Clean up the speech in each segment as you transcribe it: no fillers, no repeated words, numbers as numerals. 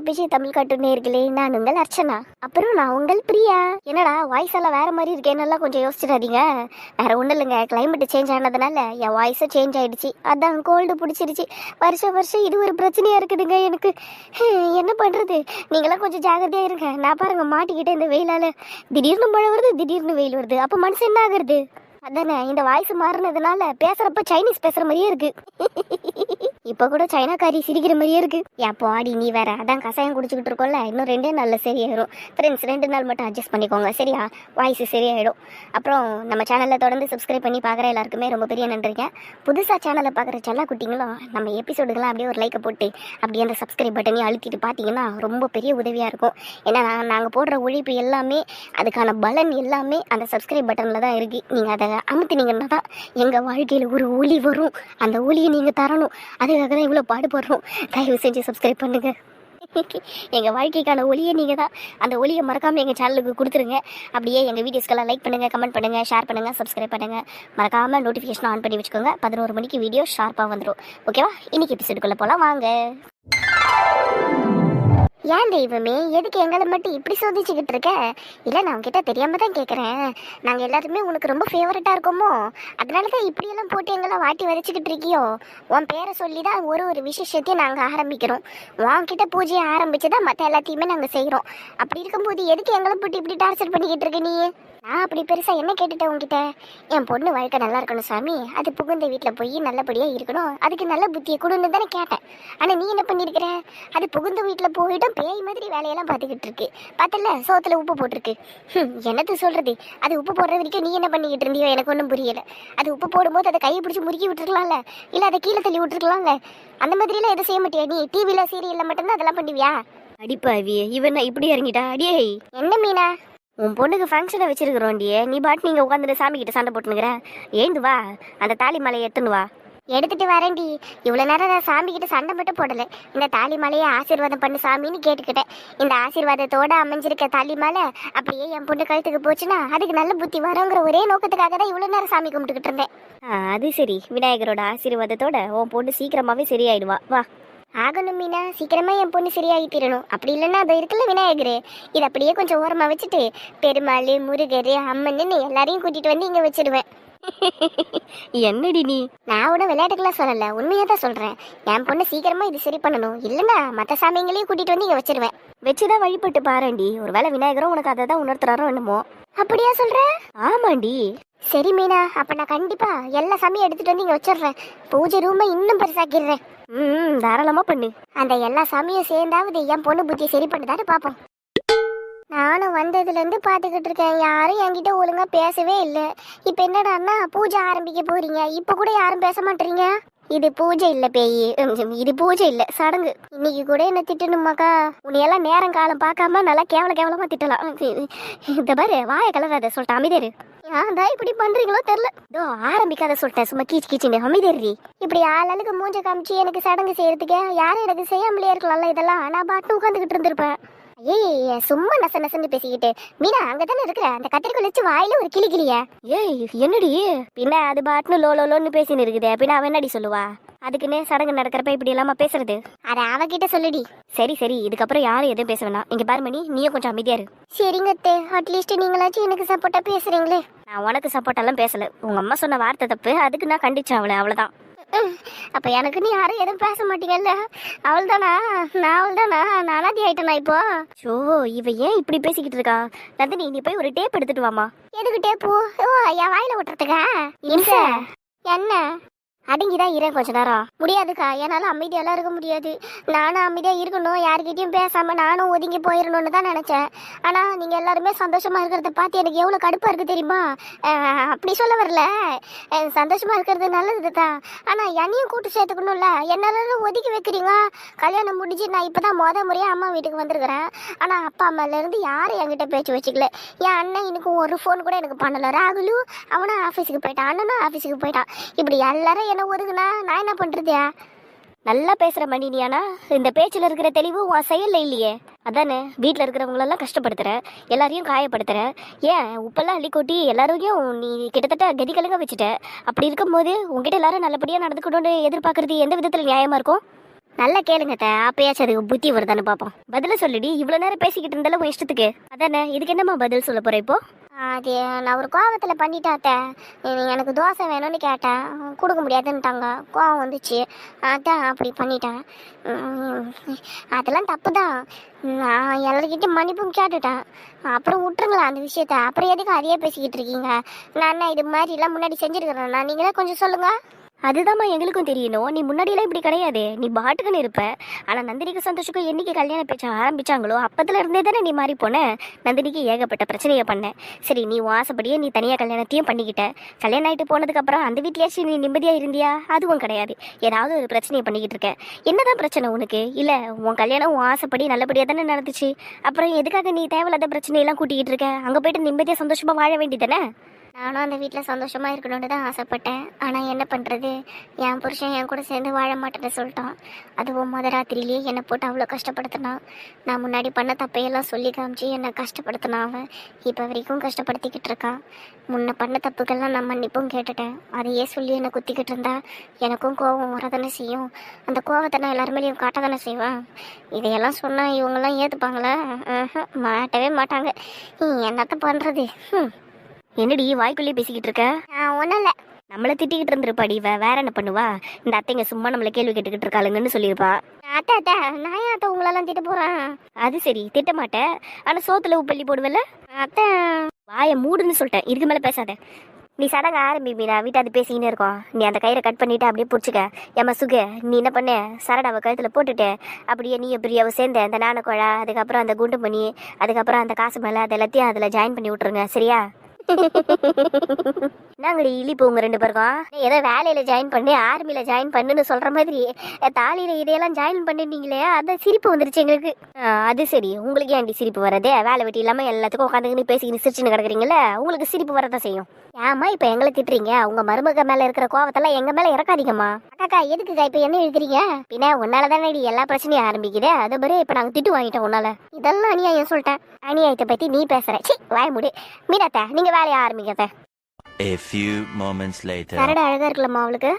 APJ Tamil cartoon நேயர்களே, நான் உங்கள் அர்ச்சனா. அப்புறம் நான் உங்கள் பிரியா. என்னடா வாய்ஸ் எல்லாம் வேற மாதிரி இருக்கேன்னெல்லாம் கொஞ்சம் யோசிச்சிடாதீங்க. வேற ஒன்றும் இல்லைங்க, கிளைமேட் சேஞ்ச் ஆனதுனால என் வாய்ஸும் சேஞ்ச் ஆயிடுச்சு. அதான் கோல்டு பிடிச்சிருச்சு. வருஷம் இது ஒரு பிரச்சனையா இருக்குதுங்க எனக்கு. என்ன பண்றது? நீங்களாம் கொஞ்சம் ஜாகிரதையா இருங்க. நான் பாருங்க மாட்டிக்கிட்டே இந்த வெயிலால. திடீர்னு மழை வருது, திடீர்னு வெயில் வருது. அப்போ மனுஷன் என்ன ஆகுறது? அதானே இந்த வாய்ஸ் மாறினதுனால பேசுறப்ப சைனீஸ் பேசுற மாதிரியே இருக்கு. இப்ப கூட சைனாக்காரி சிரிக்கிற மாதிரியே இருக்கு. என் பாடி நீ வேற. அதான் கசாயம் குடிச்சுக்கிட்டு இருக்கோம்ல, இன்னும் 2 நாள்ல சரியாயிடும். ஃப்ரெண்ட்ஸ் 2 நாள் மட்டும் அட்ஜஸ்ட் பண்ணிக்கோங்க, சரியா? வாய்ஸ் சரியாயிடும். அப்புறம் நம்ம சேனலை தொடர்ந்து சப்ஸ்கிரைப் பண்ணி பார்க்குற எல்லாருக்குமே ரொம்ப பெரிய நன்றிங்க. புதுசாக சேனலை பார்க்குற செல்லா குட்டிங்களும் நம்ம எபிசோடுகள்லாம் அப்படியே ஒரு லைக்கை போட்டு அப்படியே அந்த சப்ஸ்கிரைப் பட்டனையும் அழுத்திட்டு பார்த்தீங்கன்னா ரொம்ப பெரிய உதவியாக இருக்கும். ஏன்னா நாங்கள் போடுற உழைப்பு எல்லாமே, அதுக்கான பலன் எல்லாமே அந்த சப்ஸ்கிரைப் பட்டனில் தான் இருக்குது. நீங்கள் அதை அமுத்துனீங்கன்னா தான் எங்கள் வாழ்க்கையில் ஒரு ஒளி வரும். அந்த ஒளியை நீங்கள் தரணும். அதுக்காக தான் இவ்வளோ பாடுபடுறோம். தயவு செஞ்சு சப்ஸ்கிரைப் பண்ணுங்க. எங்கள் வாழ்க்கைக்கான ஒளியை நீங்கள் தான். அந்த ஒளியை மறக்காமல் எங்கள் சேனலுக்கு கொடுத்துருங்க. அப்படியே எங்கள் வீடியோஸ்க்கெல்லாம் லைக் பண்ணுங்கள், கமெண்ட் பண்ணுங்கள், ஷேர் பண்ணுங்கள், சப்ஸ்கிரைப் பண்ணுங்கள். மறக்காமல் நோட்டிஃபிகேஷன் ஆன் பண்ணி வச்சுக்கோங்க. 11 மணிக்கு வீடியோ ஷார்ப்பாக வந்துடும். ஓகேவா? இன்னைக்கு எபிசோடுக்குள்ளே போகலாம் வாங்க. ஏன் தெய்வமே, எதுக்கு எங்களை மட்டும் இப்படி சோதிச்சுக்கிட்டு இருக்க? இல்லை, நான் உங்ககிட்ட தெரியாம தான் கேட்குறேன். நாங்கள் எல்லாருமே உனக்கு ரொம்ப ஃபேவரட்டாக இருக்கோமோ? அதனால தான் இப்படியெல்லாம் போட்டு எங்களை வாட்டி வதச்சிக்கிட்டு இருக்கியோ? உன் பேரை சொல்லி தான் ஒரு விசேஷத்தையும் நாங்கள் ஆரம்பிக்கிறோம். உன்கிட்ட பூஜையை ஆரம்பிச்சு தான் மற்ற எல்லாத்தையுமே நாங்கள் செய்கிறோம். அப்படி இருக்கும்போது எதுக்கு எங்களை போட்டு இப்படி டார்ச்சர் பண்ணிக்கிட்டு இருக்க நீ? நான் அப்படி பெருசாக என்ன கேட்டுட்டேன் உங்ககிட்ட? என் பொண்ணு வாழ்க்கை நல்லா இருக்கணும் சாமி, அது புகுந்த வீட்டில் போய் நல்லபடியாக இருக்கணும், அதுக்கு நல்ல புத்தியை கொடுன்னு தானே கேட்டேன். ஆனால் நீ என்ன பண்ணியிருக்கிற? அது புகுந்த வீட்டில் போயிட்டும் பேய் மாதிரி வேலையெல்லாம் பார்த்துக்கிட்டு இருக்கு. பார்த்தல, சோத்துல உப்பு போட்டிருக்கு. என்னது சொல்கிறது? அது உப்பு போடுற வரைக்கும் நீ என்ன பண்ணிக்கிட்டு இருந்தியோ எனக்கு ஒன்றும் புரியலை. அது உப்பு போடும்போது அதை கையை பிடிச்சி முறுக்கி விட்டுருக்கலாம்ல, இல்லை அதை கீழே தள்ளி விட்டுருக்கலாம்ல. அந்த மாதிரிலாம் எதுவும் செய்ய மாட்டியா நீ? டிவியில் சீரியலில் மட்டும்தான் அதெல்லாம் பண்ணுவியா? அடிப்பாவி, இவன் இப்படி இறங்கிட்டா? அடியே என்ன மீனா? உன் பொண்ணுக்கு ஃபங்க்ஷனை வச்சிருக்கிறோண்டியே, நீ பாட்டு நீங்கள் உட்காந்துட்டு சாமி கிட்ட சண்டை போட்டுனுங்கிற. ஏந்து வா, அந்த தாலி மலையை எடுத்துன்னு வா. எடுத்துட்டு வரேன்டி. இவ்வளோ நேரம் நான் சாமி கிட்ட சண்டை மட்டும் போடலை. இந்த தாலி மலையை ஆசீர்வாதம் பண்ணு சாமின்னு கேட்டுக்கிட்டேன். இந்த ஆசீர்வாதத்தோட அமைஞ்சிருக்க தாலி மலை அப்படியே என் பொண்ணு கழுத்துக்கு போச்சுன்னா அதுக்கு நல்ல புத்தி வருங்கிற ஒரே நோக்கத்துக்காக தான் இவ்வளோ நேரம் சாமி கும்பிட்டுக்கிட்டு இருந்தேன். அது சரி, விநாயகரோட ஆசீர்வாதத்தோட உன் பொண்ணு சீக்கிரமாகவே சரியாயிடுவா. வா. ஆகணும் மீனா, சீக்கிரமா என் பொண்ணு சரியாகி தீரணும். அப்படி இல்லைன்னா அது இருக்குல்ல விநாயகர், இது அப்படியே கொஞ்சம் ஓரமாக வச்சுட்டு பெருமாள், முருகர், அம்மன்னு எல்லாரையும் கூட்டிட்டு வந்து இங்கே வச்சிடுவேன். என்னடி நீ? நான் உட விளையாட்டுக்கெல்லாம் சொல்லலை, உண்மையாக தான் சொல்கிறேன். என் பொண்ணு சீக்கிரமா இது சரி பண்ணணும், இல்லைன்னா மற்ற சாமிங்களையும் கூட்டிட்டு வந்து இங்கே வச்சிருவேன். வச்சுதான் வழிபட்டு பாருண்டி, ஒரு வேளை விநாயகரும் உனக்கு அதை தான் உணர்த்துறாரோ என்னமோ. அப்படியா சொல்ற? ஆமாண்டி. சரி மீனா, அப்ப நான் கண்டிப்பா எல்லா சாமியும் எடுத்துட்டு வந்து இங்க வச்சிடுறேன். பூஜை ரூமை இன்னும் பெருசாக்கிடுறேன். தாராளமா பண்ணு. அந்த எல்லா சாமியும் சேர்ந்தாவது என் பொண்ணு புத்தி சரி பண்ணுதான்னு பாப்போம். நானும் வந்ததுல இருந்து பாத்துக்கிட்டு இருக்கேன், யாரும் என்கிட்ட ஒழுங்கா பேசவே இல்லை. இப்ப என்னடான்னா பூஜை ஆரம்பிக்க போறீங்க, இப்ப கூட யாரும் பேச மாட்டீங்க. இது பூஜை இல்ல பேயி, இது பூஜை இல்ல, சடங்கு. இன்னைக்கு கூட என்ன திட்டணுமாக்கா? உன்னையெல்லாம் நேரம் காலம் பார்க்காம நல்லா கேவலமா திட்டலாம். இந்த பாரு, வாய கலராத சொல்லிட்டு அமைதியாரு. தான் இப்படி பண்றீங்களோ தெரியல. இதோ ஆரம்பிக்காத சொல்லிட்டேன், சும்மா கீச்சு கீச்சுன்னு அமைதியாரி. இப்படி ஆளுக்கு மூஞ்ச காமிச்சு எனக்கு சடங்கு செய்யறதுக்கு யாரும் எனக்கு செய்யாமலே இருக்கலாம்ல. இதெல்லாம் நான் பாட்டு உட்காந்துக்கிட்டு இருந்திருப்பேன். ஏய், சும்மா நசன்னு பேசிக்கிட்டு. மீனா, அங்கதானே இருக்கிற, அந்த கத்திரிக்கோல் வச்சு வாயில ஒரு கிளியா? ஏய் என்னடி? பின்ன அது பாட்டுன்னு லோன்னு பேசின்னு இருக்குதே, பின்ன அவன் என்னடி சொல்லுவா? அதுக்குன்னு சடங்கு நடக்கிறப்ப இப்படி இல்லாம பேசுறது? அத அவகிட்ட சொல்லுடி. சரி, இதுக்கப்புறம் யாரும் எதுவும் பேச வேணாம். இங்க பாரு மணி, நீயும் கொஞ்சம் அமைதியாரு. சரிங்க அத்தை, அட்லீஸ்ட் நீங்களாச்சும் எனக்கு சப்போர்ட்டா பேசுறீங்களே. நான் உனக்கு சப்போர்ட் எல்லாம் பேசல. உங்க அம்மா சொன்ன வார்த்தை தப்பு, அதுக்கு நான் கண்டிச்சேன் அவளை, அவ்வளவுதான். அப்ப எனக்கு நீ யாரும் எதுவும் பேச மாட்டீங்கல்ல? அவள் தானா? நான் அனாதி ஆயிட்டேனா இப்போ? ஷோ, இவ ஏன் இப்படி பேசிக்கிட்டு இருக்கா? நந்தினி, நீ போய் ஒரு டேப் எடுத்துட்டு வாமா. எதுக்கு டேப்பு? ஓ, என் வாயில விட்டுறதுக்கா? என்ன அடங்கிதான் இரு கொஞ்ச நேரம். முடியாதுக்கா, என்னால அமைதியெல்லாம் இருக்க முடியாது. நானும் அமைதியா இருக்கணும், யாருக்கிட்டையும் பேசாம நானும் ஒதுங்கி போயிடணும்னு தான் நினைச்சேன். ஆனா நீங்க எல்லாருமே சந்தோஷமா இருக்கிறத பார்த்து எனக்கு எவ்வளவு கடுப்பா இருக்கு தெரியுமா? அப்படி சொல்ல வரல, சந்தோஷமா இருக்கிறது நல்லது தான். ஆனா என்னையும் கூட்டு சேர்த்துக்கணும்ல. என்னால ஒதுக்கி வைக்கிறீங்க. கல்யாணம் முடிஞ்சு நான் இப்பதான் முறையா அம்மா வீட்டுக்கு வந்திருக்கிறேன். ஆனா அப்பா அம்மால இருந்து யாரும் என்கிட்ட பேச்சு வச்சுக்கல. என் அண்ணன் எனக்கு ஒரு ஃபோன் கூட எனக்கு பண்ணல. ராகுலும் அவனும் ஆஃபீஸுக்கு போயிட்டான், அண்ணனும் ஆஃபீஸுக்கு போயிட்டான். இப்படி எல்லாரும் என்ன ஒதுக்குனா நான் என்ன பண்றதா? நல்லா பேசுற மணி நீயானா? இந்த பேச்சுல இருக்கிற தெளிவு உன் செயல்ல இல்லையே. அதானே வீட்டில் இருக்கிறவங்களெல்லாம் கஷ்டப்படுத்துற, எல்லாரையும் காயப்படுத்துற. ஏன் உப்பெல்லாம் அள்ளி கொட்டி எல்லாரையும் நீ கிட்டத்தட்ட கதி கலங்க வச்சுட்ட. அப்படி இருக்கும்போது உங்ககிட்ட எல்லாரும் நல்லபடியாக நடந்துக்கணும்னு எதிர்பார்க்கறது எந்த விதத்தில் நியாயமா இருக்கும்? நல்லா கேளுங்க அத்தை, அப்பயாச்சும் அதுக்கு புத்தி வருதான்னு பார்ப்போம். பதில சொல்லுடி, இவ்வளோ நேரம் பேசிக்கிட்டு இருந்தாலும் உன் இஷ்டத்துக்கு. அதானே, இதுக்கு என்னம்மா பதில் சொல்ல போற இப்போ? அது நான் ஒரு கோவத்தில் பண்ணிட்டாத்த. எனக்கு தோசை வேணும்னு கேட்டேன், கொடுக்க முடியாதுன்ட்டாங்க. கோவம் வந்துச்சு, அதான் அப்படி பண்ணிட்டேன். அதெல்லாம் தப்பு தான். நான் எல்லாருக்கிட்டையும் மன்னிப்பும் கேட்டுட்டேன். அப்புறம் விட்டுருங்களா அந்த விஷயத்த? அப்புறம் எதுக்கு அதையே பேசிக்கிட்டு இருக்கீங்க? நான் இது மாதிரிலாம் முன்னாடி செஞ்சுருக்கிறேன்னா நீங்களே கொஞ்சம் சொல்லுங்கள். அதுதாம்மா எங்களுக்கும் தெரியணும். நீ முன்னாடியெல்லாம் இப்படி கிடையாது, நீ பாட்டுக்குன்னு இருப்ப. ஆனா நந்தினிக்கு சந்தோஷக்கும் என்னைக்கு கல்யாண பேச்ச ஆரம்பிச்சாங்களோ அப்பத்துல இருந்தே தானே நீ மாறி போன. நந்தினிக்கு ஏகப்பட்ட பிரச்சனையை பண்ண. சரி, நீ உன் ஆசைப்படியே நீ தனியா கல்யாணத்தையும் பண்ணிக்கிட்ட. கல்யாணம் ஆயிட்டு போனதுக்கு அப்புறம் அந்த வீட்லயாச்சும் நீ நிம்மதியா இருந்தியா? அதுவும் கிடையாது. ஏதாவது ஒரு பிரச்சனையை பண்ணிக்கிட்டு இருக்க. என்னதான் பிரச்சனை உனக்கு? இல்ல, உன் கல்யாணம் உன் ஆசைப்படி நல்லபடியா தானே நடந்துச்சு. அப்புறம் எதுக்காக நீ தேவையில்லாத பிரச்சனையெல்லாம் கூட்டிக்கிட்டு இருக்க? அங்க போயிட்டு நிம்மதியா சந்தோஷமா வாழ வேண்டியதானே? நானும் அந்த வீட்டில் சந்தோஷமாக இருக்கணும்னு தான் ஆசைப்பட்டேன். ஆனால் என்ன பண்ணுறது, என் புருஷன் என் கூட சேர்ந்து வாழ மாட்டேன்னு சொல்லிட்டான். அதுவும் முத ராத்திரிலேயே என்னை போட்டு அவ்வளோ கஷ்டப்படுத்தினான். நான் முன்னாடி பண்ண தப்பையெல்லாம் சொல்லி காமிச்சு என்னை கஷ்டப்படுத்தினான் அவன். இப்போ வரைக்கும் கஷ்டப்படுத்திக்கிட்டு இருக்கான். முன்ன பண்ண தப்புக்கெல்லாம் நான் மன்னிப்பும் கேட்டுட்டேன். அதையே சொல்லி என்னை குத்திக்கிட்டு இருந்தா எனக்கும் கோபம் வரதானே செய்யும். அந்த கோபத்தை நான் எல்லாருமேலையும் காட்ட தானே செய்வேன். இதையெல்லாம் சொன்னால் இவங்கெல்லாம் ஏற்றுப்பாங்களா? மாட்டவே மாட்டாங்க. என்னத்த பண்ணுறது? என்னடி வாய்க்குள்ளேயே பேசிக்கிட்டு இருக்க? ஒன்றும் இல்லை. நம்மளை திட்டிக்கிட்டு இருந்திருப்பாடி இவ. வேற என்ன பண்ணுவா? இந்த அத்தைங்க சும்மா நம்மளை கேள்வி கேட்டுக்கிட்டு இருக்காளுங்கன்னு சொல்லியிருப்பா. அத்தை அத்தை, நான் ஏன் அத்தை உங்களெல்லாம் திட்ட போகிறேன்? அது சரி, திட்ட மாட்டேன். ஆனா சோத்துல உப்பள்ளி போடுவல. அத்தை வாயை மூடுன்னு சொல்லிட்டேன், இதுக்கு மேல பேசாத. நீ சடங்கு ஆரம்பி மீனா, வீட்டாது பேசிக்கினே இருக்கோம். நீ அந்த கயிறை கட் பண்ணிட்டு அப்படியே பிடிச்சிக்க. ஏமா சுக, நீ என்ன பண்ண, சரடாவை கழுத்துல போட்டுட்டு அப்படியே நீ பிரியாவை சேர்ந்த அந்த நாணக்குழா, அதுக்கப்புறம் அந்த குண்டு மணி, அதுக்கப்புறம் அந்த காசு மேலே அது எல்லாத்தையும் அதில் ஜாயின் பண்ணி விட்ருங்க, சரியா? நாங்கடி இழிப்பு உங்க ரெண்டு பேருக்கும். ஏதோ வேலையில ஜாயின் பண்ணி ஆர்மியில ஜாயின் பண்ணுன்னு சொல்ற மாதிரி தாலியில இதையெல்லாம் ஜாயின் பண்ணிட்டீங்களே, அதான் சிரிப்பு வந்துருச்சு எங்களுக்கு. அது சரி, உங்களுக்கு ஏன்டி சிரிப்பு வரதே? வேலை வெட்டி இல்லாம எல்லாத்துக்கும் உட்காந்துக்கின்னு பேசிக்கின்னு சிரிச்சுன்னு கிடக்குறீங்களே, உங்களுக்கு சிரிப்பு வரதான் செய்யும். ஏமா இப்ப எங்களை திட்டுறீங்க? உங்க மருமக மேல இருக்கிற கோவத்தெல்லாம் எங்க மேல இறக்காதீங்கம்மா. அக்காக்கா எதுக்குக்கா இப்ப என்ன எழுதுறீங்க? பின்ன உன்னாலதானே எல்லா பிரச்சனையும் ஆரம்பிக்குது. அது மாதிரி இப்ப நாங்க திட்டு வாங்கிட்டோம் உன்னால. இதெல்லாம் அநியாயம் சொல்லிட்டேன். அநியாயத்தை பத்தி நீ பேசுற? சி, வாய முடி. மீனாத்த, நீங்க வேலையை ஆரம்பிக்கத்த. A few moments later. சரடா அழகா இருக்கலாமா அவளுக்கு?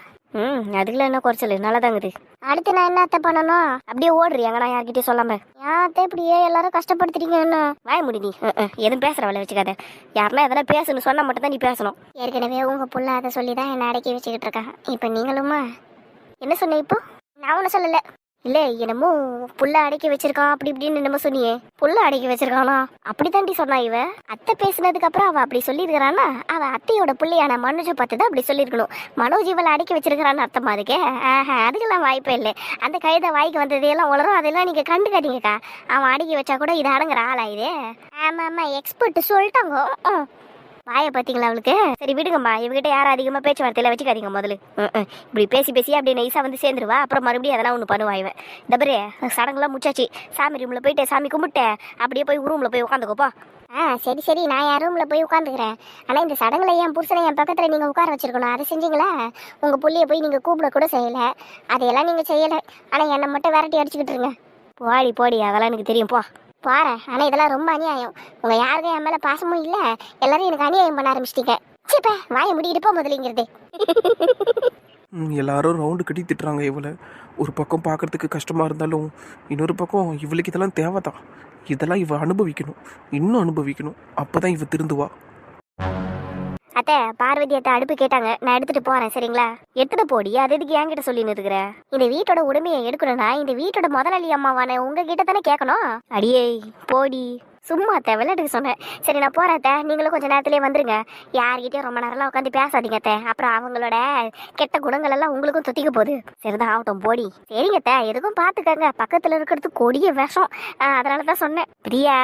அதுக்குள்ள என்ன குறைச்சல்? நல்லாதாங்குது. அடுத்து நான் என்ன அத்தை பண்ணணும்? அப்படியே ஓடுறியாங்க, நான் யார்கிட்டயும் சொல்லாம. ஏன் அத்தை இப்படியே எல்லாரும் கஷ்டப்படுத்துறீங்க? என்ன வாய முடி நீ. எதுவும் பேசுற வேலை வச்சுக்காத. யாருன்னா எதனா பேசணும் சொன்னா மட்டும் தான் நீ பேசணும். ஏற்கனவே உங்க புள்ள அதை சொல்லிதான் என்னை அடக்கி வச்சுக்கிட்டு இருக்கா. இப்ப நீங்களுமா என்ன சொன்ன? இப்போ நான் ஒன்னும் சொல்லல. இல்ல, என்னமோ புள்ள அடக்கி வச்சிருக்கான் அப்படி இப்படின்னு என்னமோ சொன்னியே. புள்ள அடக்கி வச்சிருக்கானா? அப்படித்தாண்டி சொன்னா இவ. அத்தை பேசினதுக்கு அப்புறம் அவ அப்படி சொல்லியிருக்கிறானா? அவ அத்தையோட புள்ளையான மனோஜை பார்த்து தான் அப்படி சொல்லியிருக்கணும். மனோஜ் இவளை அடக்கி வச்சிருக்கிறான்னு அர்த்தமா அதுக்கு? அதுக்கெல்லாம் வாய்ப்பே இல்லை. அந்த கழுதை வாய்க்கு வந்ததையெல்லாம் உளரும், அதெல்லாம் நீங்க கண்டுக்காதீங்கக்கா. அவன் அடக்கி வச்சா கூட இது அடங்குற ஆளா இது? ஆமா ஆமா, எக்ஸ்பர்ட் சொல்லிட்டாங்க. வாயை பார்த்தீங்களா அவளுக்கு? சரி விடுங்கம்மா, இவகிட்ட யாரும் அதிகமாக பேச்சுவார்த்தையில வச்சுக்காதீங்க முதல்ல. இப்படி பேசி பேசி அப்படியே நைஸாக வந்து சேர்ந்துருவா. அப்புறம் மறுபடியும் அதெல்லாம் ஒன்று பண்ணுவா இவன். டபரே, சடங்குலாம் முச்சாச்சு. சாமி ரூமில் போயிட்டு சாமி கும்பிட்டேன், அப்படியே போய் ரூமில் போய் உட்காந்துக்கோப்பா. சரி சரி, நான் என் ரூமில் போய் உட்காந்துக்கிறேன். ஆனால் இந்த சடங்குல என் புருஷனை என் பக்கத்தில் நீங்கள் உட்கார வச்சிருக்கணும். அதை செஞ்சீங்களா? உங்கள் புள்ளியை போய் நீங்கள் கூப்பிட கூட செய்யலை. அதையெல்லாம் நீங்கள் செய்யலை. ஆனால் என்னை மட்டும் விரட்டி அடிச்சுக்கிட்டு இருங்க. போடி போடி, அதெல்லாம் எனக்கு தெரியும், போ போறேன். ஆனால் இதெல்லாம் ரொம்ப அநியாயம். உங்கள் யாருக்கும் என் மேலே பாசமும் இல்லை. எல்லாரும் எனக்கு அநியாயம் பண்ண ஆரம்பிச்சிட்டீங்க. சிப்ப வாயை முடிக்கிட்டு போ முதலிங்கிறது. எல்லாரும் ரவுண்டு கட்டி திட்டுறாங்க இவளை. ஒரு பக்கம் பார்க்கறதுக்கு கஷ்டமாக இருந்தாலும் இன்னொரு பக்கம் இவளுக்கு இதெல்லாம் தேவைதான். இதெல்லாம் இவ அனுபவிக்கணும், இன்னும் அனுபவிக்கணும். அப்போ தான் இவ திருந்துவா. அத்தை, பார்வதி அத்தை அடுப்பு கேட்டாங்க, நான் எடுத்துட்டு போறேன், சரிங்களா? எடுத்துட்டு போடி. அது எதுக்கு என்கிட்ட சொல்லின்னு இருக்கிற? இந்த வீட்டோட உரிமையை எடுக்கணும்னா இந்த வீட்டோட முதலாளி அம்மாவான உங்ககிட்ட தானே கேட்கணும். அடியே போடி. சும்மா அத்தை, விளையாட்டுக்கு சொன்னேன். சரி நான் போறேன் அத்தை, நீங்களும் கொஞ்சம் நேரத்திலே வந்துருங்க. யார்கிட்டயும் ரொம்ப நேரம்லாம் உட்காந்து பேசாதீங்க அத்தை. அப்புறம் அவங்களோட கெட்ட குணங்கள் எல்லாம் உங்களுக்கும் தொத்திக்க போகுது. சரிதான், ஆகட்டும் போடி. சரிங்க அத்தை, எதுக்கும் பார்த்துக்கங்க. பக்கத்துல இருக்கிறது கொடிய விஷம், அதனாலதான் சொன்னேன். பிரியா,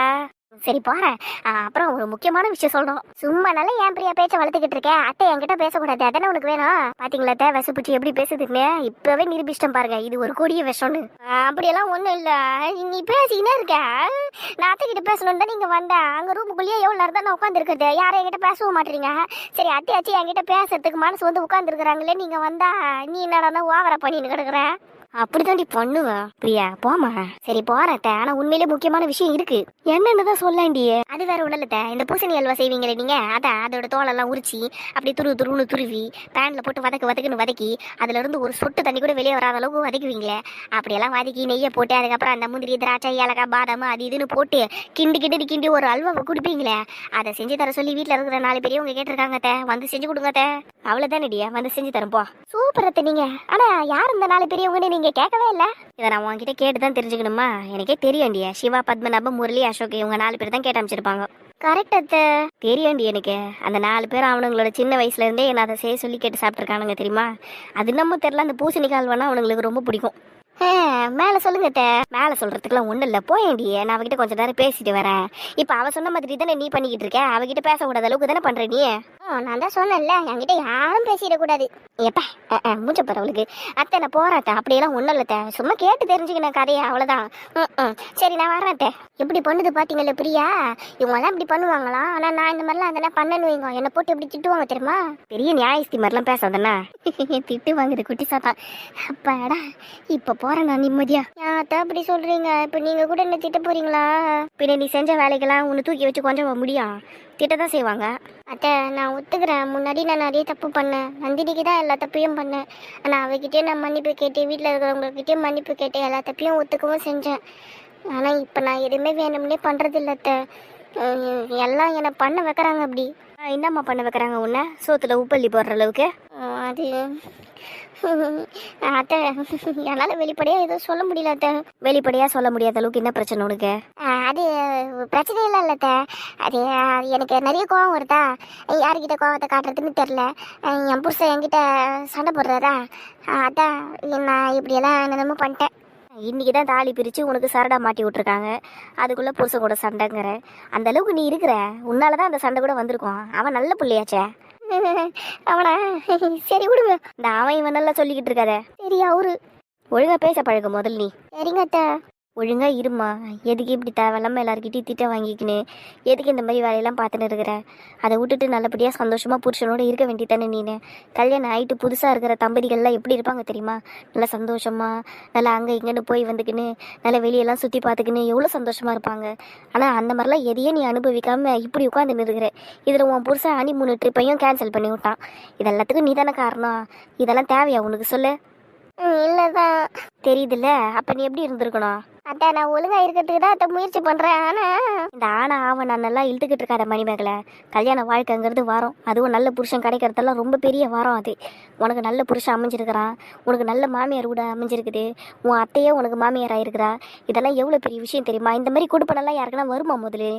சரி போறேன். அப்புறம் ஒரு முக்கியமான விஷயம் சொல்றோம். சும்மா நல்லா ஏன் பிரியா பேச்ச வளர்த்துக்கிட்டு இருக்கேன்? அத்தை என்கிட்ட பேசக்கூடாது, அதானே உனக்கு வேணும்? பாத்தீங்களா அத்தை, விஷப்பூச்சி எப்படி பேசுதுன்னு? இப்பவே நிரூபிச்சிட்டேன் பாருங்க, இது ஒரு கொடிய விஷம்னு. அப்படியெல்லாம் ஒண்ணும் இல்ல. நீ பேசிக்கினே இருக்க. நான் அத்தை கிட்ட பேசணும் தான் நீங்க வந்தேன். அங்க ரூமுக்குள்ளேயே எவ்வளவு நேரம் தான் நான் உட்காந்து இருக்கிறது? யாரும் என்கிட்ட பேசவும் மாட்டீங்க. சரி அத்தை ஆச்சு என்கிட்ட பேசுறதுக்கு மனசு வந்து உட்கார்ந்து இருக்கிறாங்களே, நீங்க வந்தா நீ என்னடா ஓவரா பண்ணின்னு கிடக்குற? அப்படித்தாண்டி பண்ணுவேன் பிரியா போமா. சரி போறேன் அத்தை. ஆனா உண்மையிலே முக்கியமான விஷயம் இருக்கு. என்னன்னு தான் சொல்லாண்டியே. அது வேற ஒண்ணு இல்ல. இந்த பூசணி அல்வா செய்வீங்களே நீங்க, அதான் அதோட தோலெல்லாம் உரிச்சி அப்படி துருன்னு துருவி பேன்ல போட்டு வதக்குன்னு வதக்கி அதுல இருந்து ஒரு சொட்டு தண்ணி கூட வெளியே வராத அளவுக்கு வதக்குவீங்களே. அப்படியெல்லாம் வதக்கி நெய்யை போட்டு அதுக்கப்புறம் அந்த முந்திரி திராட்சை ஏலக்காய் பாதாம் அது இதுன்னு போட்டு கிண்டி ஒரு அல்வாவை குடிப்பீங்களே. அதை செஞ்சு தர சொல்லி வீட்டுல இருக்கிற 4 பெரியவங்க கேட்டிருக்காங்க அத்தை. வந்து செஞ்சு கொடுங்க அத்தை. அவ்வளவுதானடியா, வந்து செஞ்சு தரேன் போ. சூப்பர் அத்தை. நீங்க ஆனா யார் இந்த 4 பெரியவங்கன்னு நீங்க கேட்கவே இல்ல. இதை நான் உங்ககிட்ட கேட்டுதான் தெரிஞ்சுக்கணுமா? எனக்கே தெரியாண்டியா. சிவா, பத்மநாபம், முரளி, அசோக் இவங்க 4 பேர் தான் கேட்டு அமைச்சிருப்பாங்க. கரெக்ட் அத்தை. தெரியாண்டி எனக்கு. அந்த 4 பேர் அவனுங்களோட சின்ன வயசுல இருந்தே என்ன அதை செய்ய சொல்லி கேட்டு சாப்பிட்டுருக்கானுங்க தெரியுமா? அது நம்ம தெரியல. அந்த பூசணிக்காய் அல்வானா அவனுங்களுக்கு ரொம்ப பிடிக்கும். மேல சொல்லுங்க அத்தை. மேல சொல்றதுக்குலாம் ஒண்ணு இல்ல, போயேண்டி. நான் அவகிட்ட கொஞ்ச நேரம் பேசிட்டு வரேன். இப்ப அவ சொன்ன மாதிரி தானே நீ பண்ணிக்கிட்டு இருக்க. அவகிட்ட பேசக்கூடாத அளவுக்கு தானே பண்ற நீ. நான் தான் சொன்னேன்ல, என்கிட்ட யாரும் பேசிடக்கூடாது. எப்ப மூஞ்ச பாரு அவளுக்கு. அத்தை நான் போறாத்த. அப்படியெல்லாம் ஒண்ணும் இல்ல அத்தை. சும்மா கேட்டு தெரிஞ்சுக்கின கதையா, அவ்வளவுதான். சரி நான் வரேன் அத்தை. இப்படி பண்ணுது பாத்தீங்கல்ல பிரியா, இவங்கெல்லாம் இப்படி பண்ணுவாங்களா? ஆனா நான் இந்த மாதிரிலாம் அதெல்லாம் பண்ணணும் வைங்க, என்னை போட்டு இப்படி திட்டுவாங்க தெரியுமா? பெரிய நியாயஸ்தி மாதிரிலாம் பேசாதண்ணா. திட்டு வாங்குது குட்டி சாத்தா. அப்பாடா, இப்ப போறேன் நான் நிம்மதியா. யாத்தா அப்படி சொல்றீங்க? இப்ப நீங்க கூட என்ன திட்ட போறீங்களா? பின்ன நீ செஞ்ச வேலைக்கெல்லாம் உன்னை தூக்கி வச்சு கொஞ்சம் முடியும். திட்டதான் செய்வாங்க. அத்தை நான் ஒத்துக்கிறேன், முன்னாடி நான் நிறைய தப்பு பண்ணேன். நந்தினிக்கு தான் எல்லா தப்பையும் பண்ணேன். ஆனால் அவகிட்டே நான் மன்னிப்பு கேட்டேன், வீட்டில் இருக்கிறவங்கக்கிட்டே மன்னிப்பு கேட்டேன், எல்லா தப்பையும் ஒத்துக்கவும் செஞ்சேன். ஆனால் இப்போ நான் எதுவுமே வேணும்னே பண்ணுறது இல்லை அத்தை. எல்லாம் என்னை பண்ண வைக்கிறாங்க. அப்படி என்னம்மா பண்ண வைக்கிறாங்க உன்னை? சோத்துல உப்பள்ளி போடுற அளவுக்கு? அது அத்தை என்னால் வெளிப்படையாக எதுவும் சொல்ல முடியல அத்தை. வெளிப்படையா சொல்ல முடியாத அளவுக்கு என்ன பிரச்சனை உனக்கு? அது பிரச்சனை இல்லை அத்தை. அது எனக்கு நிறைய கோவம் வருதா, யார்கிட்ட கோவத்தை காட்டுறதுன்னு தெரில. என் புருஷன் என்கிட்ட சண்டை போடுறாரா, அதான் நான் இப்படியெல்லாம் என்னென்னமோ பண்ணிட்டேன். இன்னைக்கு தான் தாலி பிரித்து உனக்கு சரடா மாட்டி விட்ருக்காங்க. அதுக்குள்ளே புருஷன் கூட சண்டைங்கிற அந்த அளவுக்கு நீ இருக்கிற. உன்னால தான் அந்த சண்டை கூட வந்திருக்கும். அவன் நல்ல பிள்ளையாச்சே. அவனா சரி விடுங்க. இந்த அவன் இவன் நல்லா சொல்லிக்கிட்டு இருக்காத. சரி அவரு ஒழுங்கா பேச பழக முதல் நீ. சரிங்க அத்தை. ஒழுங்கா இருமா. எதுக்கு இப்படி தேவையில்லாமல் எல்லாருக்கிட்டையும் திட்டம் வாங்கிக்கின்னு எதுக்கு இந்த மாதிரி வேலையெல்லாம் பார்த்துன்னு இருக்கிற? அதை விட்டுட்டு நல்லபடியாக சந்தோஷமாக புருஷனோடு இருக்க வேண்டியதானே நீனு. கல்யாணம் ஆகிட்டு புதுசாக இருக்கிற தம்பதிகள்லாம் எப்படி இருப்பாங்க தெரியுமா? நல்லா சந்தோஷமாக நல்லா அங்கே இங்கேன்னு போய் வந்துக்கின்னு நல்லா வெளியெல்லாம் சுற்றி பார்த்துக்கின்னு எவ்வளோ சந்தோஷமாக இருப்பாங்க. ஆனால் அந்த மாதிரிலாம் எதையும் நீ அனுபவிக்காமல் இப்படி உட்காந்துன்னு இருக்கிற. இதில் உன் புருஷன் 3 ட்ரிப்பையும் கேன்சல் பண்ணி விட்டான். இதெல்லாத்துக்கும் நீ தானே காரணம். இதெல்லாம் தேவையா உனக்கு சொல்லு? இல்லைதான். தெரியுதுல்ல. அப்போ நீ எப்படி இருந்திருக்கணும்? அத்தை நான் ஒழுங்கா இருக்கிறதுக்கு தான் அத்தை முயற்சி பண்றேன். ஆனா இந்த ஆனா ஆவன் நான் நல்லா இழுத்துக்கிட்டு இருக்காத மணிமேகலை. கல்யாண வாழ்க்கைங்கிறது வாரம். அதுவும் நல்ல புருஷன் கிடைக்கிறதெல்லாம் ரொம்ப பெரிய வாரம். அது உனக்கு நல்ல புருஷன் அமைஞ்சிருக்கிறான். உனக்கு நல்ல மாமியார் கூட அமைஞ்சிருக்குது. உன் அத்தையே உனக்கு மாமியார் ஆயிருக்கிறா. இதெல்லாம் எவ்வளோ பெரிய விஷயம் தெரியுமா? இந்த மாதிரி குடுப்பனெல்லாம் யாருக்குன்னா வருமா முதல்ல?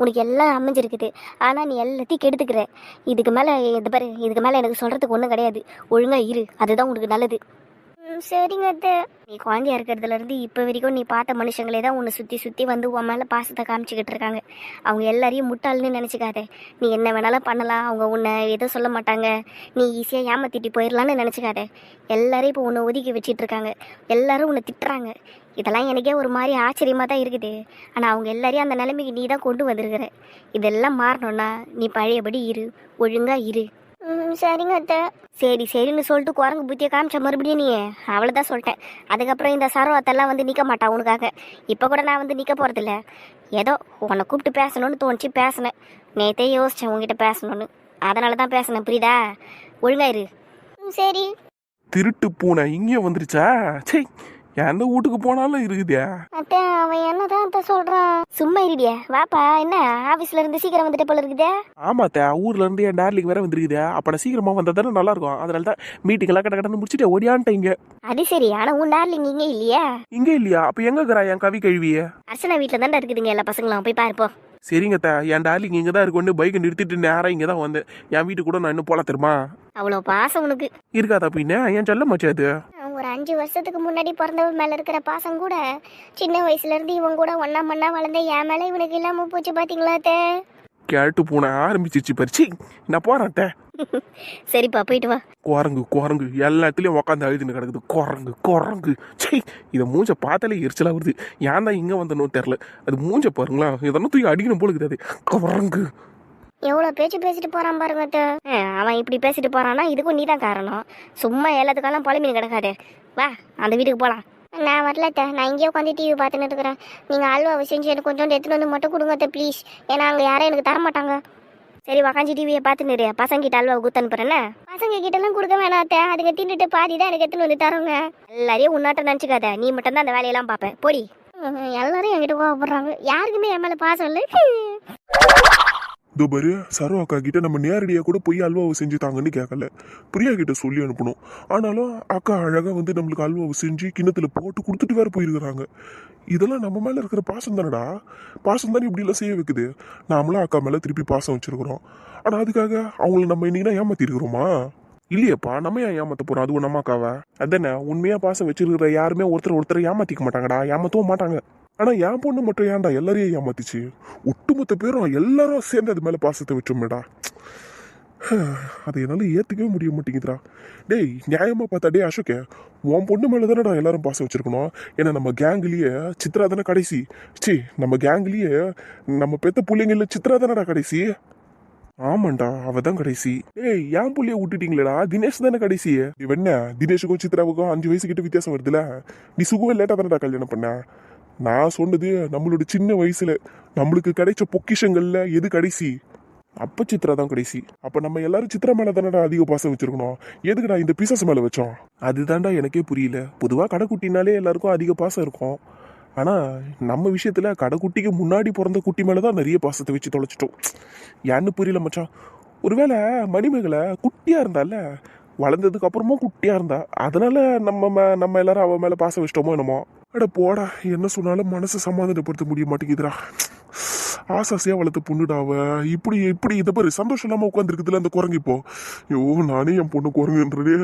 உனக்கு எல்லாம் அமைஞ்சிருக்குது. ஆனால் நீ எல்லாத்தையும் கெடுத்துக்கிற. இதுக்கு மேலே இது பாரு, இதுக்கு மேலே எனக்கு சொல்கிறதுக்கு ஒன்றும் கிடையாது. ஒழுங்காக இரு, அதுதான் உனக்கு நல்லது. சரிங்க அத்தை. நீ குழந்தையா இருக்கிறதுலேருந்து இப்போ வரைக்கும் நீ பார்த்த மனுஷங்களே தான் உன்னை சுற்றி வந்து உன் மேலே பாசத்தை காமிச்சிக்கிட்டு இருக்காங்க. அவங்க எல்லாரையும் முட்டாள்னு நினச்சிக்காத. நீ என்ன வேணாலும் பண்ணலாம், அவங்க உன்னை எதுவும் சொல்ல மாட்டாங்க, நீ ஈஸியாக ஏமாத்திட்டு போயிடலான்னு நினச்சிக்காத. எல்லாரையும் இப்போ உன்னை ஒதுக்கி வச்சிட்டு இருக்காங்க. எல்லாரும் உன்னை திட்டுறாங்க. இதெல்லாம் எனக்கே ஒரு மாதிரி ஆச்சரியமாக தான் இருக்குது. ஆனால் அவங்க எல்லாரையும் அந்த நிலைமைக்கு நீ தான் கொண்டு வந்திருக்கிற. இதெல்லாம் மாறணும்னா நீ பழையபடி இரு, ஒழுங்காக இரு. சரிங்க அத்தை. சரி சரின்னு சொல்லிட்டு குரங்கு புத்தியை காமிச்ச மறுபடியும் நீ அவ்வளோதான் சொல்லிட்டேன். அதுக்கப்புறம் இந்த சர்வத்தெல்லாம் வந்து நிற்க மாட்டா உனக்காக. இப்போ கூட நான் வந்து நிற்க போகிறதில்ல. ஏதோ உன்னை கூப்பிட்டு பேசணும்னு தோணுச்சு, பேசினேன். நேற்றே யோசித்தேன் உங்ககிட்ட பேசணும்னு, அதனால தான் பேசினேன். புரியுதா? ஒழுங்காயிரு. சரி. திருட்டு பூனை இங்கே வந்துருச்சா? சே, எந்த வீட்டுக்கு போனாலும் இருக்குதே. அத்தை அவன் என்னதான் அத்தை சொல்றான்? சும்மா இருடியா. வாப்பா. என்ன ஆஃபீஸ்ல இருந்து சீக்கிரம் வந்துட்டு போல இருக்குதே? ஆமாத்தா, ஊர்ல இருந்து என் டார்லிங் வேற வந்துருக்குதே. அப்ப நான் சீக்கிரமா வந்தா தானே நல்லா இருக்கும். அதனால தான் மீட்டிங் எல்லாம் கடன்னு முடிச்சுட்டு ஓடியான்ட்டீங்க. அது சரி. ஆனால் உன் டார்லிங் இங்கே இல்லையா? இங்க இல்லையா? அப்ப எங்க இருக்கிறா என் கவி கழுவிய? அர்ச்சனா வீட்டில் தாண்டா இருக்குதுங்க எல்லா பசங்களும். போய் பாருப்போம். சரிங்கத்தா, என் டார்லிங் இங்கே தான் இருக்குன்னு பைக்கை நிறுத்திட்டு நேரம் இங்கே தான் வந்தேன். என் வீட்டுக்கு கூட நான் இன்னும் போல தெரியுமா? அவ்வளோ பாசம் உனக்கு இருக்காதா பின்ன? என் சொல்ல மாச்சா அது? ஒரு 5 வருஷத்துக்கு முன்னாடி பிறந்தவன் மேல இருக்கிற பாசம் கூட சின்ன வயசுல இருந்து இவன் கூட ஒன்னா மண்ணா வளர்ந்த என் மேல இவனுக்கு இல்லாம போச்சு பாத்தீங்களா அத்தை? கேட்டு பூனை ஆரம்பிச்சிச்சு பறிச்சு. நான் போறேன் அத்தை. சரிப்பா போயிட்டு வா. குரங்கு குரங்கு எல்லாத்துலயும் உக்காந்து அழுதுன்னு கிடக்குது. குரங்கு குரங்கு. சே, இதை மூஞ்ச பார்த்தாலே எரிச்சலா வருது. ஏன் தான் இங்க வந்தனோ தெரியல. அது மூஞ்ச பாருங்களா, இதெல்லாம் தூக்கி அடிக்கணும் போல இருக்குது. அது குரங்கு. எவ்வளோ பேச்சு பேசிட்டு போறான் பாருங்க அத்தை. அவன் இப்படி பேசிட்டு போறான்னா இதுக்கும் நீ தான் காரணம். சும்மா எல்லாத்துக்கெல்லாம் புலம்பின்னு கிடக்காதே. வா அந்த வீட்டுக்கு போலாம். நான் வரல அத்தை, நான் இங்கேயே உட்காந்து டிவி பார்த்துன்னு இருக்கிறேன். நீங்கள் அல்வாவை செஞ்சு எனக்கு கொஞ்சோண்டு எடுத்துன்னு வந்து மட்டும் கொடுங்க அத்தை ப்ளீஸ். ஏன்னா அங்கே யாரும் எனக்கு தர மாட்டாங்க. சரி உக்காஞ்சி டிவியை பார்த்துன்னு பசங்கிட்ட அல்வா குத்து அனுப்புறேன்னு. பசங்க கிட்டலாம் கொடுக்க வேணாம் அத்தை, அதுங்க தின்னுட்டு பாதி தான் எனக்கு எடுத்துன்னு வந்து தரோங்க. எல்லாரையும் உன்னாட்ட நினச்சிக்காத, நீ மட்டும்தான் அந்த வேலையெல்லாம் பார்ப்பேன். போடி. எல்லாரும் என்கிட்ட கோவப்படுறாங்க, யாருக்குமே என் மேலே பாசம் இல்லை. இதோ பாரு, சரோ அக்கா கிட்ட நம்ம நேரடியாக கூட போய் அல்வாவை செஞ்சு தாங்கன்னு கேட்கல, பிரியா கிட்ட சொல்லி அனுப்பணும். ஆனாலும் அக்கா அழகாக வந்து நம்மளுக்கு அல்வாவை செஞ்சு கிண்ணத்துல போட்டு கொடுத்துட்டு வேற போயிருக்கிறாங்க. இதெல்லாம் நம்ம மேலே இருக்கிற பாசம் தானடா. பாசம் தானே இப்படிலாம் செய்ய வைக்குது. நாமளும் அக்கா மேலே திருப்பி பாசம் வச்சிருக்கிறோம். ஆனால் அதுக்காக அவங்கள நம்ம இன்னைக்கு ஏமாத்தி இருக்கிறோமா? இல்லையப்பா, நம்ம ஏன் ஏமாத்த போறோம்? அதுவும் நம்ம அக்காவா? அதானே, உண்மையா பாசம் வச்சிருக்கிற யாருமே ஒருத்தர் ஏமாத்திக்க மாட்டாங்கடா, ஏமாத்தவும் மாட்டாங்க. ஆனா என் பொண்ணு மட்டும் ஏன்டா எல்லாரையும் ஏமாத்திச்சு? ஒட்டுமொத்த பேரும் எல்லாரும் சேர்ந்து அது மேல பாசத்தை வச்சோமேடா. அதை என்னால ஏத்துக்கவே முடிய மாட்டேங்குதுடா. டேய் நியாயமா பார்த்தா, டே அசோகே, உன் பொண்ணு மேல தானடா எல்லாரும் பாசம் வச்சிருக்கணும். ஏன்னா நம்ம கேங்லயே சித்ரா தானே கடைசி. நம்ம கேங்லயே நம்ம பெத்த பிள்ளைங்கள சித்ரா தானடா கடைசி. ஆமாண்டா, அவ தான் கடைசி. ஏய் என் புள்ளைய விட்டுட்டீங்களேடா, தினேஷ் தானே கடைசி. என்ன தினேஷுக்கும் சித்ராவுக்கும் 5 வயசு கிட்ட வித்தியாசம் வருதுல. நீ சுகுவை லேட்டா தானடா கல்யாணம் பண்ண. நான் சொன்னது நம்மளோட சின்ன வயசுல நம்மளுக்கு கிடைச்ச பொக்கிஷங்கள்ல எது கடைசி? அப்ப சித்ரா தான் கடைசி. அப்ப நம்ம எல்லாரும் சித்ரா மேல தானடா அதிக பாசம் வச்சிருக்கணும். எதுக்குடா இந்த பிசாசு மேல வச்சோம்? அதுதான்டா எனக்கே புரியல. பொதுவா கடைக்குட்டினாலே எல்லாருக்கும் அதிக பாசம் இருக்கும். ஆனா நம்ம விஷயத்துல கடைக்குட்டிக்கு முன்னாடி பிறந்த குட்டி மேலதான் நிறைய பாசத்தை வச்சு தொலைச்சிட்டோம். ஏன்னு புரியல மச்சான். ஒருவேளை மணிமேகலை குட்டியா இருந்தால, வளர்ந்ததுக்கு அப்புறமும் குட்டியா இருந்தா, அதனால நம்ம எல்லாரும் அவ மேல பாசம் வச்சிட்டோமோ என்னமோ. அட போடா, என்ன சொன்னாலும் மனசை சமாதானப்படுத்த முடிய மாட்டேங்குதுடா. ஆசாசியா வளர்த்த பொண்ணுடா அவ. இப்படி இதை பாரு, சந்தோஷம் இல்லாம உட்காந்துருக்குதுல அந்த குரங்கு. இப்போ ஐயோ, நானே என் பொண்ணு குரங்குன்றதே.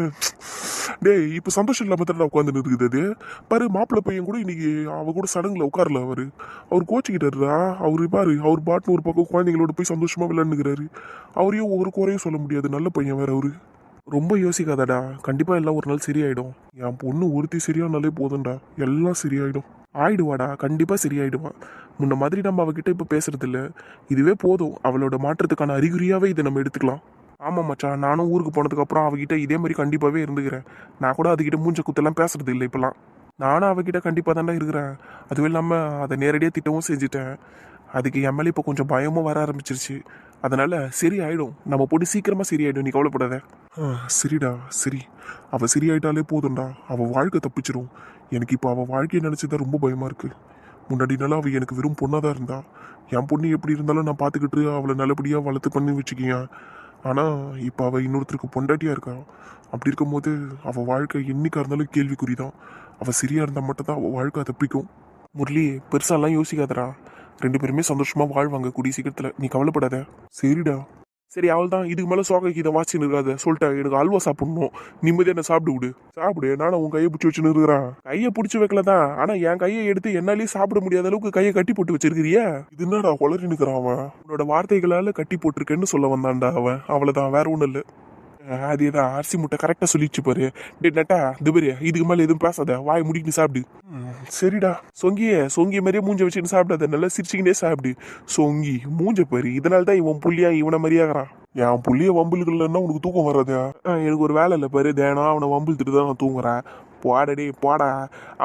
டேய் இப்ப சந்தோஷம் இல்லாம தான் உட்காந்துட்டு இருக்குது அது. பாரு, மாப்பிள்ளை பையன் கூட இன்னைக்கு அவ கூட சடங்குல உட்காரல. அவர் கோச்சிக்கிட்டாருடா. அவர் பாட்டுன்னு ஒரு பக்கம் குழந்தைங்களோட போய் சந்தோஷமா விளையாண்டுக்கிறாரு. அவரையும் ஒரு குறையும் சொல்ல முடியாது, நல்ல பையன் வேற அவரு. ரொம்ப யோசிக்காதடா, கண்டிப்பா எல்லாம் ஒரு நாள் சரியாயிடும். என் பொண்ணு ஒருத்தி சரியானாலே போதும்டா, எல்லாம் சரியாயிடும். ஆயிடுவாடா, கண்டிப்பா சரியாயிடுவான். முன்ன மாதிரி நம்ம அவகிட்ட இப்ப பேசுறது இல்ல, இதுவே போதும். அவளோட மாற்றத்துக்கான அறிகுறியாவே இதை நம்ம எடுத்துக்கலாம். ஆமா மச்சான், நானும் ஊருக்கு போனதுக்கு அப்புறம் அவகிட்ட இதே மாதிரி கண்டிப்பாவே இருந்துக்கிறேன். நான் கூட அதுகிட்ட மூஞ்ச குத்தெல்லாம் பேசுறது இல்லை இப்பெல்லாம். நானும் அவகிட்ட கண்டிப்பா தான்டா இருக்கிறேன். அதுவும் இல்லாம அதை நேரடியாக திட்டவும் செஞ்சுட்டேன். அதுக்கு என் மேலே இப்போ கொஞ்சம் பயமும் வர ஆரம்பிச்சிருச்சு. அதனால சரி ஆயிடும், நம்ம போட்டு சீக்கிரமா சரியாயிடும், நீ கவலைப்படாத. சரிடா சரி, அவ சரியாயிட்டாலே போதும்டா, அவ வாழ்க்கை தப்பிச்சிரும். எனக்கு இப்போ அவ வாழ்க்கையை நினைச்சுதான் ரொம்ப பயமா இருக்கு. முன்னாடினால அவ எனக்கு வெறும் பொண்ணாதான் இருந்தா. என் பொண்ணு எப்படி இருந்தாலும் நான் பார்த்துக்கிட்டு அவளை நல்லபடியா வளர்த்து பண்ணி வச்சுக்கேன். ஆனா இப்போ அவ இன்னொருத்தருக்கு பொண்டாட்டியா இருக்கா. அப்படி இருக்கும்போது அவ வாழ்க்கை என்னைக்கா இருந்தாலும் கேள்விக்குறிதான். அவ சரியா இருந்தா மட்டும் தான் அவ வாழ்க்கை தப்பிக்கும். முரளி, பெருசாலாம் யோசிக்காதடா. 2 பேருமே சந்தோஷமா வாழ்வாங்க கூடிய சீக்கிரத்துல, நீ கவலைப்படாத. சரிடா. சரி, அவள் தான். இதுக்கு மேல சோகைக்கு இதை வாட்சின்னு இருக்காத. சொல்லிட்டேன், எனக்கு அல்வா சாப்பிடணும். நிம்மதியா என்ன சாப்பிட்டு விடு. சாப்பிடு, நானும் உன் கையை பிடிச்சி வச்சுன்னு இருக்கிறேன். கையை பிடிச்சி வைக்கலதான், ஆனா என் கையை எடுத்து என்னாலேயே சாப்பிட முடியாத அளவுக்கு கையை கட்டி போட்டு வச்சிருக்கிறியா? இது என்னடா உளறி நிற்கிறான் அவன். உன்னோட வார்த்தைகளால கட்டி போட்டிருக்கேன்னு சொல்ல வந்தான்டா அவன். அவ்வளவுதான், வேற ஒண்ணும் இல்லை. அதேதான், அரிசி முட்டை கரெக்டா சொல்லிச்சு பாரு. டே நட்டா, துபரி, இதுக்கு மேல எதுவும் பேசாத, வாய் முடிக்கிட்டு சாப்பிடு. சரிடா. சொங்கிய மாதிரியே மூஞ்ச வச்சுன்னு சாப்பிடாத, நல்லா சிரிச்சுக்கினே சாப்பிடு. சொங்கி மூஞ்ச பாரு. இதனால்தான் இவன் புள்ளியா இவனை மாதிரியாகிறான். என் புள்ளிய வம்பிலுக்குள்ளன்னா உனக்கு தூக்கம் வராதா? எனக்கு ஒரு வேலை இல்லை பாரு, தேனம் அவனை வம்பிழுத்துட்டு தான் நான் தூங்குறேன். போடா டே போடா.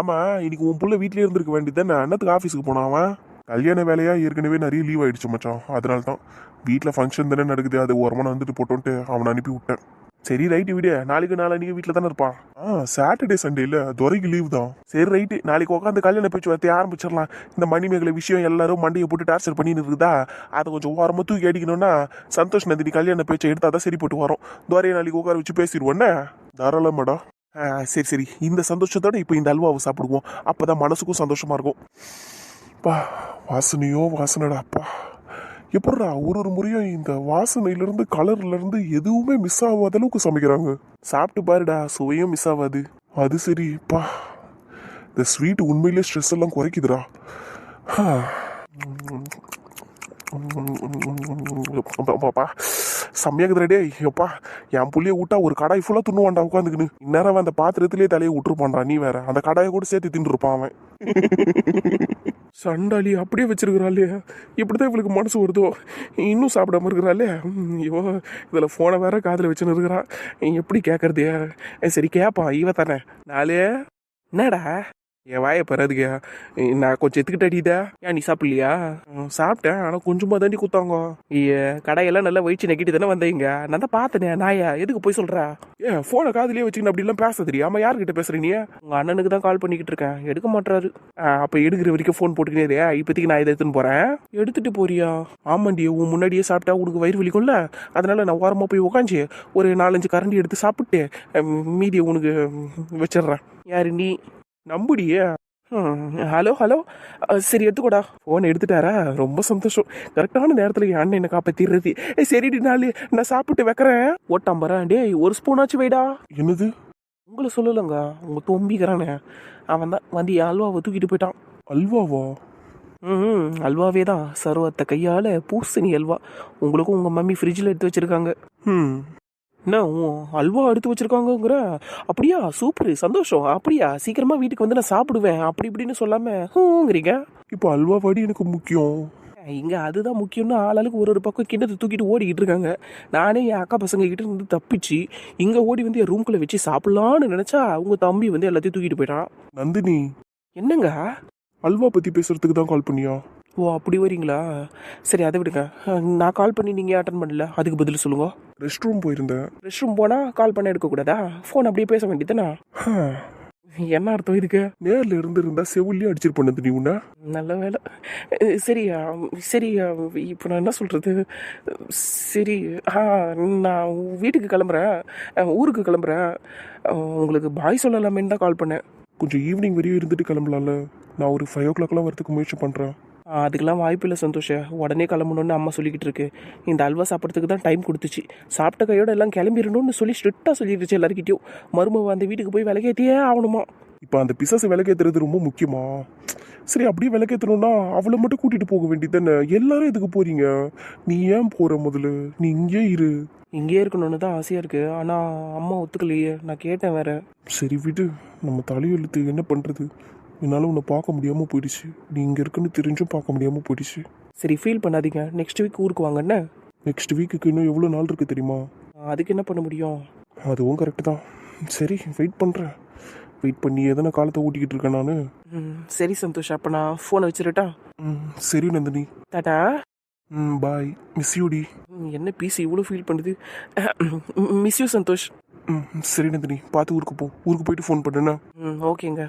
ஆமா, இன்னைக்கு உன் புள்ள வீட்லயே இருந்திருக்க வேண்டியதானே, அண்ணத்துக்கு ஆஃபீஸுக்கு போனான் அவன். கல்யாண வேலையா ஏற்கனவே நிறைய லீவ் ஆயிடுச்சு மச்சான். அதனால தான் வீட்டில் ஃபங்க்ஷன் தானே நடக்குது, அது ஓரமாக வந்துட்டு போட்டோன்ட்டு அவனை அனுப்பி விட்டேன். சரி ரைட்டு விடு, நாளைக்கு வீட்டில் தானே இருப்பான். சாட்டர்டே சண்டே இல்லை, துரைக்கு லீவ் தான். சரி ரைட்டு, நாளைக்கு உட்காந்து கல்யாண பேச்சுவார்த்தையை ஆரம்பிச்சிடலாம். இந்த மணிமேகலை விஷயம் எல்லாரும் மண்டையை போட்டு டார்ச்சர் பண்ணின்னு இருக்குதா, அதை கொஞ்சம் ஓரமாக தூக்கி அடிக்கணும்னா சந்தோஷ் நந்தினி கல்யாண பேச்சை எடுத்தால் தான் சரி போட்டு வரும். துரையை நாளைக்கு உட்கார வச்சு பேசிடுவோன்னே. தாராளமாடா. சரி, இந்த சந்தோஷத்தோட இப்போ இந்த அல்வாவை சாப்பிடுவோம், அப்போதான் மனசுக்கும் சந்தோஷமா இருக்கும். பா, வாசனையோ வாசனைடா. அப்பா, எப்படா ஒரு முறையும் இந்த வாசனையிலிருந்து கலர்லேருந்து எதுவுமே மிஸ் ஆகாத அளவுக்கு சமைக்கிறாங்க. சாப்பிட்டு பாருடா, சுவையும் மிஸ் ஆகாது. அது சரிப்பா, இந்த ஸ்வீட் உண்மையிலே ஸ்ட்ரெஸ் எல்லாம் குறைக்குதுடா. செம்மையாக்குதுடா டே. எப்பா, என் புள்ளிய விட்டா ஒரு கடாய் ஃபுல்லாக துண்ணுவான்டா உட்காந்துக்குன்னு. இந்நேரம் அந்த பாத்திரத்திலேயே தலையை விட்டுருப்பான்டா. நீ வேற அந்த கடாயை கூட சேர்த்து தின்னுருப்பான் அவன். சண்டாளி அப்படியே வச்சிருக்கிறாளே, இப்படிதான் இவளுக்கு மனசு வருதோ, இன்னும் சாப்பிடாம இருக்கிறாளே. ஐயோ, இதில் ஃபோனை வேற காதில் வச்சுன்னு இருக்கிறான், எப்படி கேட்கறது? சரி கேட்பான், இவ தானே நாளே. என்னடா என் வாயை பெறாதுங்க, நான் கொஞ்சம் எத்துக்கிட்ட அடிதா. ஏன் நீ சாப்பிடலையா? சாப்பிட்டேன், ஆனால் கொஞ்சமாக தாண்டி குத்தாங்க. கடையெல்லாம் நல்லா வயிற்று நக்கிட்டு தானே வந்தீங்க, நான் தான் பார்த்தனே. நாயா எதுக்கு போய் சொல்கிறா? ஏன் ஃபோனை காதுலேயே வச்சுக்கின்னு அப்படிலாம் பேச தெரியும். ஆமாம், யார்கிட்ட பேசுகிறீங்க? உங்கள் அண்ணனுக்கு தான் கால் பண்ணிக்கிட்டு இருக்கேன், எடுக்க மாட்டாரு. அப்போ எடுக்கிற வரைக்கும் ஃபோன் போட்டுக்கினே இப்போதைக்கு நான் இதை எடுத்துன்னு போகிறேன். எடுத்துகிட்டு போறியா? ஆமாண்டி, உன் முன்னாடியே சாப்பிட்டா உனக்கு வயிறு வலிக்கும்ல, அதனால நான் ஓரமாக போய் உக்காஞ்சி ஒரு 4-5 கரண்டி எடுத்து சாப்பிட்டு மீதியை உனக்கு வச்சிடுறேன். யாரு நீ? நம்புடியே. ஹலோ ஹலோ, சரி எடுத்துக்கூடா. ஃபோன் எடுத்துட்டாரா? ரொம்ப சந்தோஷம். கரெக்டான நேரத்தில் என் அண்ணன் என்ன காப்பாற்றிடுறது. சரிடி நாளு, நான் சாப்பிட்டு வைக்கிறேன். ஓட்டாம்பறேன். டேய், ஒரு ஸ்பூனாச்சும் வைடா. என்னது? உங்களை சொல்லலைங்க, உங்கள் தொம்பிக்கிறானே அவன் தான் வந்து என் அல்வாவை தூக்கிட்டு போயிட்டான். அல்வாவா? அல்வாவே தான், சர்வத்தை கையால் பூசணி அல்வா. உங்களுக்கும் உங்கள் மம்மி ஃப்ரிட்ஜில் எடுத்து வச்சுருக்காங்க. என்ன அல்வா எடுத்து வச்சிருக்காங்கங்கிற? அப்படியா, சூப்பர், சந்தோஷம். அப்படியா, சீக்கிரமா வீட்டுக்கு வந்து நான் சாப்பிடுவேன் அப்படி இப்படின்னு சொல்லாமங்கிறீங்க. இப்போ அல்வா வாடி எனக்கு முக்கியம். இங்க அதுதான் முக்கியம்னு ஆளாளுக்கு ஒரு பக்கம் கிண்ணத்தை தூக்கிட்டு ஓடிக்கிட்டு இருக்காங்க. நானே என் அக்கா பசங்க கிட்ட இருந்து தப்பிச்சு இங்க ஓடி வந்து என் ரூம்குள்ள வச்சு சாப்பிடலான்னு நினைச்சா அவங்க தம்பி வந்து எல்லாத்தையும் தூக்கிட்டு போயிட்டான். நந்தினி, என்னங்க அல்வா பத்தி பேசுறதுக்கு தான் கால் பண்ணியா? ஓ, அப்படி வரீங்களா? சரி, அதை விடுங்க. நான் கால் பண்ணி நீங்கள் அட்டன் பண்ணல, அதுக்கு பதில் சொல்லுங்க. ரெஸ்ட் ரூம் போயிருந்தேன். ரெஸ்ட் ரூம் போனால் கால் பண்ண எடுக்கக்கூடாதா? ஃபோன் அப்படியே பேச வேண்டியதானே? என்ன அர்த்தம் இதுக்கு? நேரில் இருந்திருந்தா செவிலியே அடிச்சிருப்பேன் நந்தினி உன்ன. நல்ல வேலை. சரியா சரி, இப்போ நான் என்ன சொல்கிறது? சரி, நான் வீட்டுக்கு கிளம்புறேன், ஊருக்கு கிளம்புறேன். உங்களுக்கு பாய் சொல்லலாமேன்னு தான் கால் பண்ணேன். கொஞ்சம் ஈவினிங் வரையும் இருந்துட்டு கிளம்பலாம்ல? நான் ஒரு 5 o'clockலாம் வரதுக்கு முயற்சி பண்ணுறேன். அதுக்கெல்லாம் வாய்ப்பு இல்லை சந்தோஷ, உடனே கிளம்பணுன்னு அம்மா சொல்லிக்கிட்டு இருக்கு. இந்த அல்வா சாப்பிட்றதுக்கு தான் டைம் கொடுத்துச்சு. சாப்பிட்ட கையோட எல்லாம் கிளம்பிடணும்னு சொல்லி ஸ்ட்ரிக்டாக சொல்லிடுச்சு எல்லாருக்கிட்டையும். மருமவ அந்த வீட்டுக்கு போய் விளக்கேற்றியே ஆகணுமா? இப்போ அந்த பிசாசு விளக்கேற்றுறது ரொம்ப முக்கியமா? சரி, அப்படியே விளக்கேற்றணும்னா அவளை மட்டும் கூட்டிகிட்டு போக வேண்டியது தானே. எல்லாரும் எதுக்கு போகிறீங்க? நீ ஏன் போகிற? முதல்ல நீ இங்கே இரு. இங்கே இருக்கணும்னு தான் ஆசையாக இருக்குது, ஆனால் அம்மா ஒத்துக்கலையே. நான் கேட்டேன் வேற. சரி விடு, நம்ம தலையெழுத்து, என்ன பண்ணுறது? என்னால் உன்னை பார்க்க முடியாமல் போயிடுச்சு. நீ இங்கே இருக்குன்னு தெரிஞ்சும் பார்க்க முடியாமல் போயிடுச்சு. சரி, ஃபீல் பண்ணாதீங்க. நெக்ஸ்ட் வீக் ஊருக்கு வாங்கண்ணே. நெக்ஸ்ட் வீக்குக்கு இன்னும் எவ்வளோ நாள் இருக்குது தெரியுமா? அதுக்கு என்ன பண்ண முடியும்? அதுவும் கரெக்டு தான். சரி, வெயிட் பண்ணுறேன். வெயிட் பண்ணி எதனா காலத்தை ஓட்டிக்கிட்டு இருக்கேன் நான். சரி சந்தோஷ், அப்போ நான் ஃபோனை வச்சுருட்டா? சரி நந்தினி, டாடா. பாய், மிஸ் யூடி. என்ன பீஸ் இவ்வளோ ஃபீல் பண்ணுது? Miss you Santhosh. சரி நந்தினி, பார்த்து ஊருக்கு போ. ஊருக்கு போயிட்டு ஃபோன் பண்ணுண்ணா. ஓகேங்க.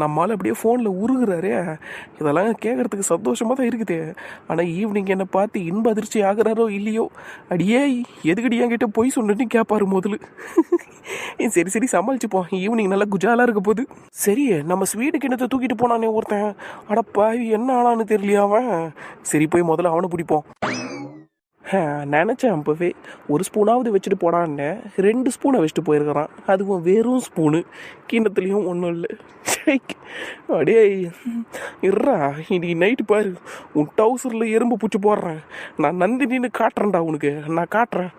நம்மளால அப்படியே ஃபோனில் உருகுறாரே, இதெல்லாம் கேட்குறதுக்கு சந்தோஷமாக தான் இருக்குது. ஆனால் ஈவினிங் என்னை பார்த்து இன்ப அதிர்ச்சி ஆகுறாரோ இல்லையோ, அடியே எதுக்கடி என்கிட்ட போய் சொன்னு கேட்பாரு முதல்ல. சரி சரி, சமாளிச்சுப்போம். ஈவினிங் நல்லா குஜாலாக இருக்க போகுது. சரி, நம்ம ஸ்வீட்டு கிண்ணத்தை தூக்கிட்டு போனானே ஒருத்தன், அடப்பா என்ன ஆனான்னு தெரியலையா அவன். சரி, போய் முதல்ல அவனை பிடிப்போம். நினச்சேன் அப்போவே ஒரு ஸ்பூனாவது வச்சுட்டு போடான்னு 2 ஸ்பூனை வச்சுட்டு போயிருக்கிறான். அதுவும் வெறும் ஸ்பூனு, கிண்ணத்துலேயும் ஒன்றும் இல்லை. அடே இறா, இன்னைக்கு நைட்டு பாரு, உன் டவுசரில் எறும்பு பூச்சி போடுறேன். நான் நந்தினின்னு காட்டுறேன்டா உனக்கு, நான் காட்டுறேன்.